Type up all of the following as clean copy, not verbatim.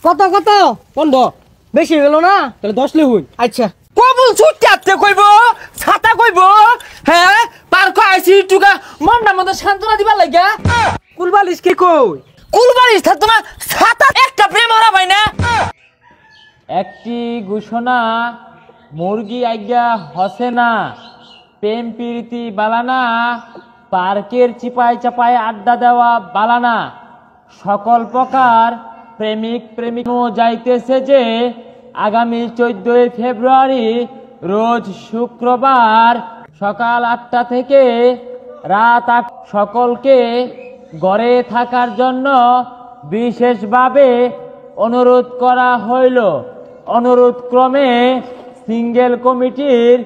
কত কত 15 বেশি গেল না তাহলে 10 লিখুন। আচ্ছা কবুল ছুটতে আপতে কইব ছাতা কইব হ্যাঁ পার্ক আইছি টুকা মনটা মতো সান্ত্বনা দিবার লাগা কুলবালিশ কি কই কুলবালিশ থাকতো না ছাতা একটা প্রেম হারা ভাই না একটি ঘোষণা মুরগি আজ্ঞা হসে না প্রেম প্রীতি বালানা পার্কের চিপায় চাপায় আড্ডা দেওয়া বালানা সকল প্রকার প্রেমিক প্রেমিক যাইতেছে যে আগামী 14 ফেব্রুয়ারি রোজ শুক্রবার সকাল 8টা থেকে রাত 8 সকলকে ঘরে থাকার জন্য বিশেষভাবে অনুরোধ করা হইল। অনুরোধ ক্রমে সিঙ্গেল কমিটির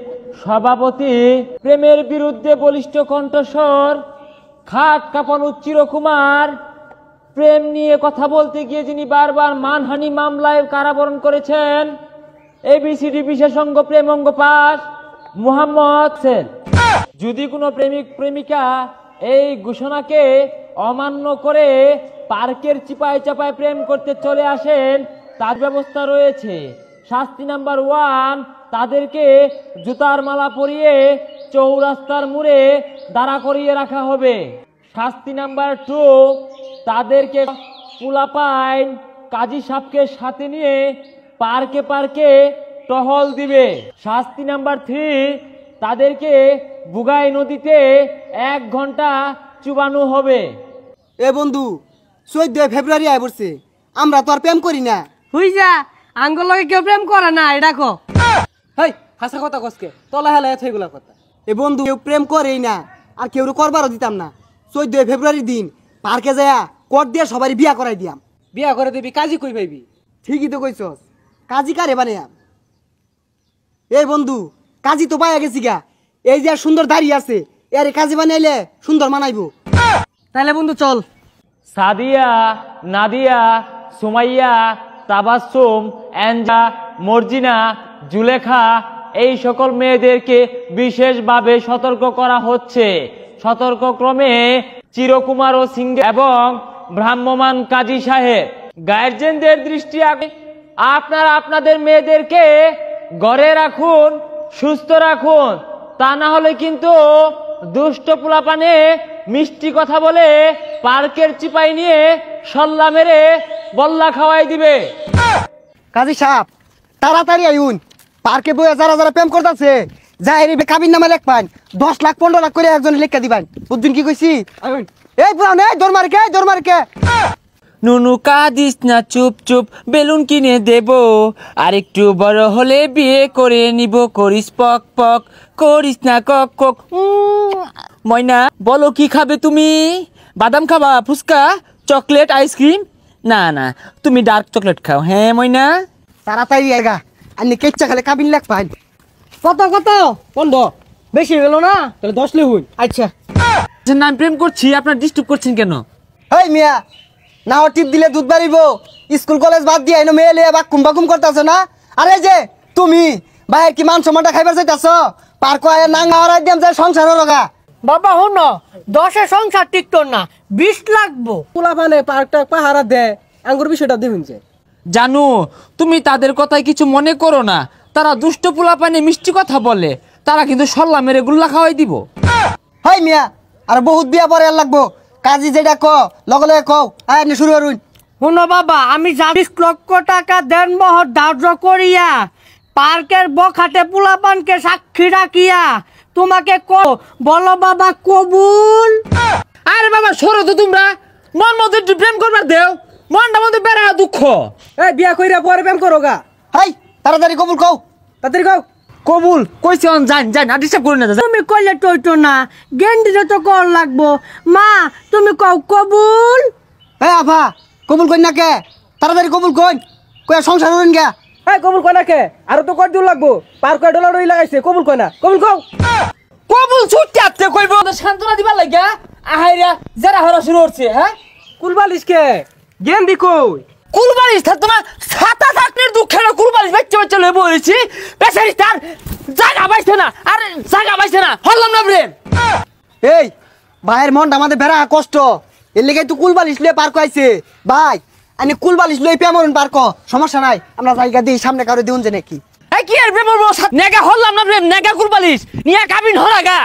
সভাপতি প্রেমের বিরুদ্ধে বলিষ্ঠ কণ্ঠস্বর খাট কাঁপানো চিরকুমার প্রেম নিয়ে কথা বলতে গিয়ে যিনি বারবার মানহানি মামলায় কারাবরণ করেছেন এবিসিডি বিশেষজ্ঞ প্রেম অঙ্গ পাস মুহাম্মদ সেন। যদি কোনো প্রেমিক প্রেমিকা এই ঘোষণাকে অমান্য করে পার্কের চিপায় চাপায় প্রেম করতে চলে আসেন তার ব্যবস্থা রয়েছে। শাস্তি নাম্বার 1 তাদেরকে জুতার মালা পরিয়ে চৌরাস্তার মোড়ে দাঁড়া করিয়ে রাখা হবে। শাস্তি নাম্বার 2 তাদেরকে পুলাপাইন কাজী সাহেবকে সাথে নিয়ে পার্কে পার্কে টহল দিবে। শাস্তি নাম্বার 3 তাদেরকে বুগাই নদীতে 1 ঘন্টা চুবানো হবে। এ বন্ধু 14 ফেব্রুয়ারি আয় পড়ছে আমরা তো আর প্রেম করি না হই যা আঙ্গুল লগে কেউ প্রেম করে না এটা কো হেই হাসা কথা কসকে তলা হেলা এগুলা কথা। এ বন্ধু কেউ প্রেম করেই না আর কেউ করবারও দিতাম না। 14 ফেব্রুয়ারির দিন পার্কে যায়া কোট দিয়ে সবারই বিয়া করাই দিয়াম। বিয়া করে দিবি কাজী কই পাইবি? ঠিকই তো কইছস কাজী কারে বানাইয়াম। এই বন্ধু কাজী তো পাইয়া গেছি গা এই যে সুন্দর দাড়ি আছে এর কাজী বানাইলে সুন্দর মানাইবো। তাহলে বন্ধু চল। সাদিয়া নাদিয়া সুমাইয়া তাবাসসুম এনজা মর্জিনা জুলেখা এই সকল মেয়েদেরকে বিশেষভাবে সতর্ক করা হচ্ছে। সতর্কক্রমে চিরকুমার ও সিংহ এবং ভ্রাম্যমান কাজী সাহেব গার্জেনদের দৃষ্টি আপনারা আপনাদের মেয়েদেরকে ঘরে রাখুন সুস্থ রাখুন তা না হলে কিন্তু দুষ্ট পোলাপানে মিষ্টি কথা বলে পার্কের চিপাই নিয়ে সল্লা মেরে বল্লা খাওয়াই দিবে। কাজী সাহেব তাড়াতাড়ি আইউন পার্কে বইয়া যারা যারা প্রেম করতেছে যাই কাবির নামে লেখ পান 10 লাখ 15 লাখ করে একজন লেখা দিবেন বুঝছেন কি কইছি? এই পুরান এই দরমারকে নুনু কাঁদিস না চুপ চুপ বেলুন কিনে দেব আর একটু বড় হলে বিয়ে করে নিব করিস পক পক করিস না কক কক। ময়না বলো কি খাবে তুমি? বাদাম খাবা ফুচকা চকলেট আইসক্রিম? না না তুমি ডার্ক চকলেট খাও। হ্যাঁ ময়না তাড়াতাড়ি আইগা আন্নি কেচ্চা খালে কাবিন লেখ পান। কত কত 15 বেশি গেল না তাহলে 10 লিখুন। আচ্ছা আমি প্রেম করছি আপনার ডিস্টার্ব করছেন কেন? হেই মিয়া না টিপ দিলে দুধ বাড়িব স্কুল কলেজ বাদ দিয়ে আইনো মেয়ে লিয়ে বাকুম বাকুম করতেছ না। আরে যে তুমি ভাইয়ের কি মান সম্মানটা খাইবার চাইতেছ পার্ক আয় নাঙ্গা হরাই দিয়াম যায় সংসার লগা। বাবা হন 10 সংসার টিকতো না 20 লাগবো। পোলাপানে পার্কটা পাহারা দে আঙ্গুর বিষয়টা দেখুন যে জানো তুমি তাদের কথায় কিছু মনে করো না তারা দুষ্ট পোলাপানে মিষ্টি কথা বলে তারা কিন্তু সল্লা মেরে গুল্লা খাওয়াই দিব। হাই মিয়া আর বহুত বিয়া পরে আর লাগবো কাজী যেটা ক লগে লগে কও আয় শুরু করুন। শুনো বাবা আমি 20 লক্ষ টাকা দেন মহর ধার্য করিয়া পার্কের বখাটে পোলাপানকে সাক্ষী রাখিয়া তোমাকে বলো বাবা কবুল। আরে বাবা সরো তো তোমরা মন মধ্যে প্রেম করবার দেও মনটা মধ্যে বেড়া দুঃখ। এই বিয়া কইরা পরে প্রেম করো গা। হাই তাড়াতাড়ি কবুল কও তাড়াতাড়ি কও। কবুল কইছি অন যান আর ডিস্টার্ব করুন না। তুমি কইলে টইতো না গেন্ডিরে তো কর লাগবো। মা তুমি কও কবুল। এই আফা কবুল কই না কে তাড়াতাড়ি কবুল কই কই সংসার হইন গা। এই কবুল কই না কে আর তো কর দিউ লাগবো পার কয় ডলার ওই লাগাইছে কবুল কই না কবুল কও। কবুল ছুটতে আপতে কইব সান্তনা দিবার লাগা আহাইরা যারা হরা শুরু হচ্ছে। হ্যাঁ কুলবালিশ কে গেন্ডি কই? কুলবালিশ থাকতো না ছাতা থাকলে দুঃখে না কুলবালিশ বাচ্চা বাচ্চা লয়ে বলেছি বেচারি তার জায়গা পাইছে না আরে জায়গা পাইছে না হল্লাম না প্রেম। এই ভাইয়ের মনটা আমাদের বেড়া কষ্ট এর লেগে তুই কুলবালিশ লিয়ে পার্ক আইছে ভাই আনি কুল বালিশ লই প্রেম করুন পার্ক সমস্যা নাই আমরা জায়গা দিই সামনে কারো দিউন যে নাকি এই কি আর প্রেম করবো নেগা হলাম না প্রেম নেগা কুলবালিশ নিয়া কাবিন হরাগা